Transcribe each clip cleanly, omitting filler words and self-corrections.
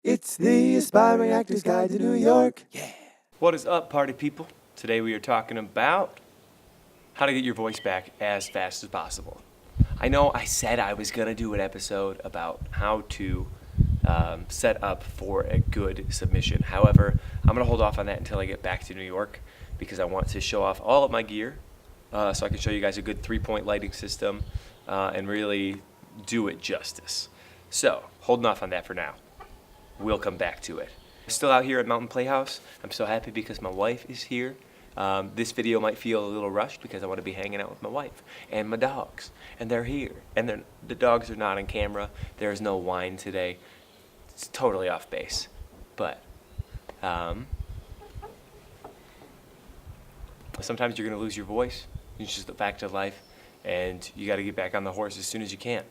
It's the Aspiring Actors Guide to New York. Yeah. What is up, party people? Today we are talking about how to get your voice back as fast as possible. I know I said I was going to do an episode about how to set up for a good submission. However, I'm going to hold off on that until I get back to New York because I want to show off all of my gear so I can show you guys a good 3-point lighting system and really do it justice. So, holding off on that for now. We'll come back to it. Still out here at Mountain Playhouse. I'm so happy because my wife is here. This video might feel a little rushed because I want to be hanging out with my wife and my dogs. And they're here. And the dogs are not on camera. There's no wine today. It's totally off base. But sometimes you're going to lose your voice. It's just a fact of life. And you got to get back on the horse as soon as you can.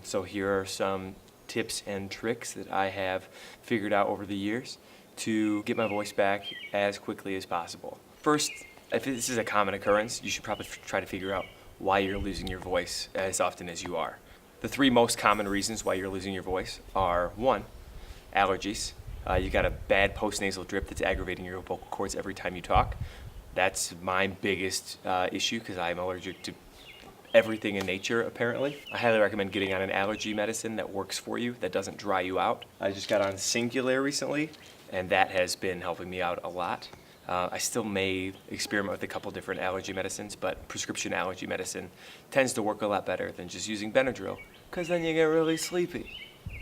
So here are some tips and tricks that I have figured out over the years to get my voice back as quickly as possible. First, if this is a common occurrence, you should probably try to figure out why you're losing your voice as often as you are. The 3 most common reasons why you're losing your voice are 1, allergies. You got a bad postnasal drip that's aggravating your vocal cords every time you talk. That's my biggest issue because I'm allergic to everything in nature, apparently. I highly recommend getting on an allergy medicine that works for you, that doesn't dry you out. I just got on Singulair recently, and that has been helping me out a lot. I still may experiment with a couple different allergy medicines, but prescription allergy medicine tends to work a lot better than just using Benadryl, because then you get really sleepy.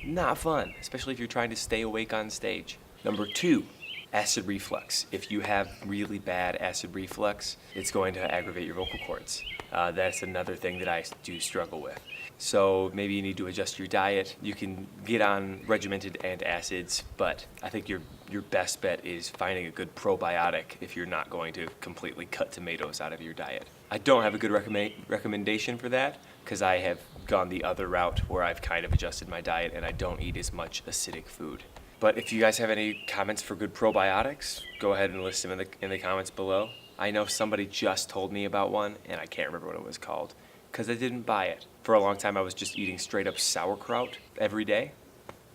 Not fun, especially if you're trying to stay awake on stage. Number 2, acid reflux. If you have really bad acid reflux, it's going to aggravate your vocal cords. That's another thing that I do struggle with. So maybe you need to adjust your diet. You can get on regimented antacids, but I think your best bet is finding a good probiotic if you're not going to completely cut tomatoes out of your diet. I don't have a good recommendation for that because I have gone the other route where I've kind of adjusted my diet and I don't eat as much acidic food. But if you guys have any comments for good probiotics, go ahead and list them in the comments below. I know somebody just told me about one, and I can't remember what it was called, because I didn't buy it. For a long time, I was just eating straight up sauerkraut every day,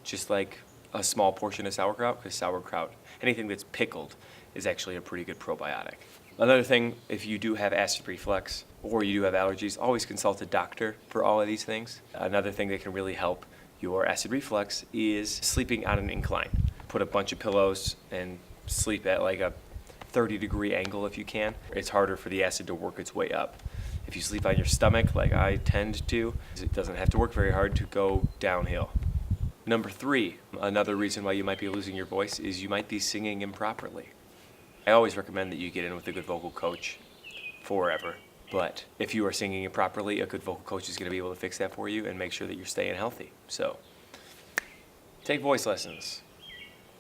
just like a small portion of sauerkraut, because sauerkraut, anything that's pickled, is actually a pretty good probiotic. Another thing, if you do have acid reflux or you do have allergies, always consult a doctor for all of these things. Another thing that can really help your acid reflux is sleeping on an incline. Put a bunch of pillows and sleep at like a 30-degree angle if you can. It's harder for the acid to work its way up. If you sleep on your stomach like I tend to, it doesn't have to work very hard to go downhill. Number 3, another reason why you might be losing your voice is you might be singing improperly. I always recommend that you get in with a good vocal coach forever. But if you are singing improperly, a good vocal coach is going to be able to fix that for you and make sure that you're staying healthy. So, take voice lessons.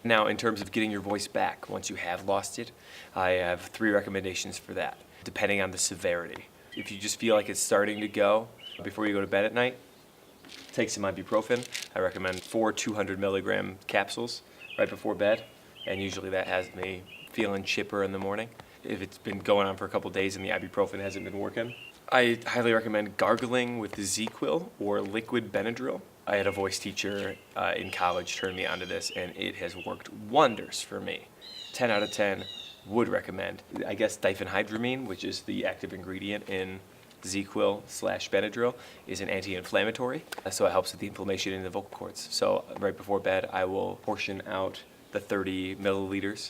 Now, in terms of getting your voice back once you have lost it, I have 3 recommendations for that, depending on the severity. If you just feel like it's starting to go before you go to bed at night, take some ibuprofen. I recommend 4 200 milligram capsules right before bed, and usually that has me feeling chipper in the morning. If it's been going on for a couple days and the ibuprofen hasn't been working, I highly recommend gargling with ZzzQuil or liquid Benadryl. I had a voice teacher in college turn me onto this, and it has worked wonders for me. 10 out of 10 would recommend. I guess diphenhydramine, which is the active ingredient in ZzzQuil/Benadryl, is an anti-inflammatory, so it helps with the inflammation in the vocal cords. So right before bed, I will portion out the 30 milliliters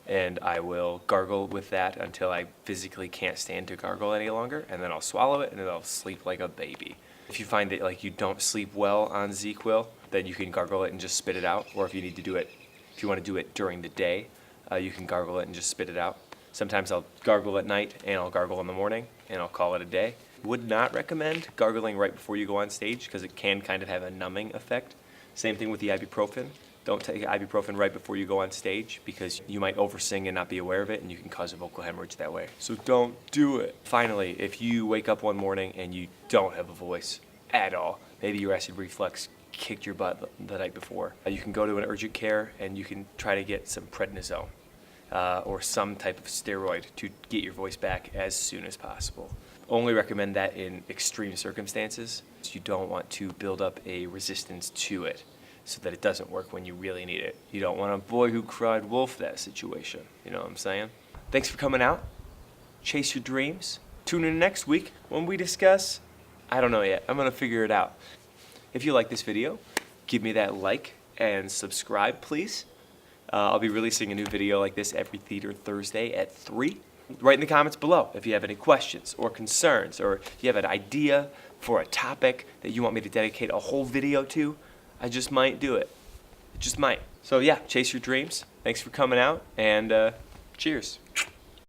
and I will gargle with that until I physically can't stand to gargle any longer, and then I'll swallow it and then I'll sleep like a baby. If you find that like you don't sleep well on ZzzQuil, then you can gargle it and just spit it out, or if you need to do it, if you want to do it during the day, you can gargle it and just spit it out. Sometimes I'll gargle at night and I'll gargle in the morning and I'll call it a day. Would not recommend gargling right before you go on stage because it can kind of have a numbing effect. Same thing with the ibuprofen. Don't take ibuprofen right before you go on stage because you might oversing and not be aware of it, and you can cause a vocal hemorrhage that way. So don't do it. Finally, if you wake up one morning and you don't have a voice at all, maybe your acid reflux kicked your butt the night before, you can go to an urgent care and you can try to get some prednisone or some type of steroid to get your voice back as soon as possible. Only recommend that in extreme circumstances. You don't want to build up a resistance to it. so that it doesn't work when you really need it. You don't want a boy who cried wolf that situation. You know what I'm saying? Thanks for coming out. Chase your dreams. Tune in next week when we discuss, I don't know yet. I'm going to figure it out. If you like this video, give me that like and subscribe, please. I'll be releasing a new video like this every Theater Thursday at 3. Write in the comments below if you have any questions or concerns, or if you have an idea for a topic that you want me to dedicate a whole video to. I just might do it. Just might. So yeah, chase your dreams. Thanks for coming out, and cheers.